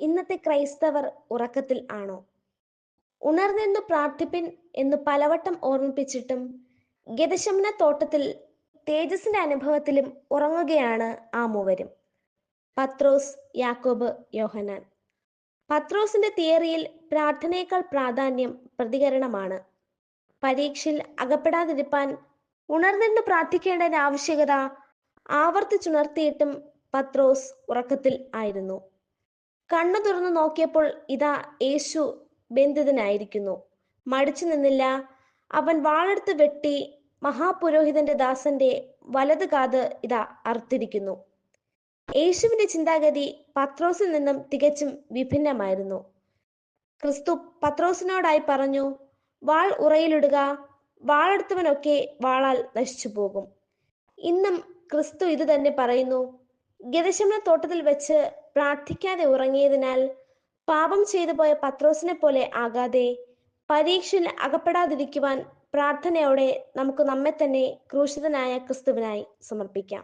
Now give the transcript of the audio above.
ഇന്നത്തെ ക്രൈസ്തവർ ഉറക്കത്തിൽ ആണോ? ഉണർന്നെന്നു പ്രാർത്ഥിപ്പിൻ എന്ന് പലവട്ടം ഓർമ്മിപ്പിച്ചിട്ടും ഗെഥശമന തോട്ടത്തിൽ തേജസ്സിന്റെ അനുഭവത്തിലും ഉറങ്ങുകയാണ് ആ മൂവരും. പത്രോസ്, യാക്കോബ്, യോഹന്നാൻ. പത്രോസിന്റെ തിയറിയിൽ പ്രാർത്ഥനയേക്കാൾ പ്രാധാന്യം പ്രതികരണമാണ്. പരീക്ഷയിൽ അകപ്പെടാതിരിപ്പാൻ ഉണർന്നെന്ന് പ്രാർത്ഥിക്കേണ്ടതിന്റെ ആവശ്യകത ആവർത്തിച്ചുണർത്തിയിട്ടും പത്രോസ് ഉറക്കത്തിൽ ആയിരുന്നു. കണ്ണു തുറന്നു നോക്കിയപ്പോൾ ഇതാ യേശു ബന്ധിതനായിരിക്കുന്നു. മടിച്ചു നിന്നില്ല. അവൻ വാളെടുത്ത് വെട്ടി മഹാപുരോഹിതന്റെ ദാസന്റെ വലത് കാത് ഇതാ അറുത്തിരിക്കുന്നു. യേശുവിന്റെ ചിന്താഗതി പത്രോസിൽ നിന്നും തികച്ചും വിഭിന്നമായിരുന്നു. ക്രിസ്തു പത്രോസിനോടായി പറഞ്ഞു, വാൾ ഉറയിലിടുക, വാളെടുത്തവനൊക്കെ വാളാൽ നശിച്ചു പോകും. ഇന്നും ക്രിസ്തു ഇത് തന്നെ പറയുന്നു. ഗെഥശമന തോട്ടത്തിൽ വെച്ച് പ്രാർത്ഥിക്കാതെ ഉറങ്ങിയതിനാൽ പാപം ചെയ്തു പോയ പത്രോസിനെ പോലെ ആകാതെ പരീക്ഷയിൽ അകപ്പെടാതിരിക്കുവാൻ പ്രാർത്ഥനയോടെ നമുക്ക് നമ്മെ തന്നെ ക്രൂശിതനായ ക്രിസ്തുവിനായി സമർപ്പിക്കാം.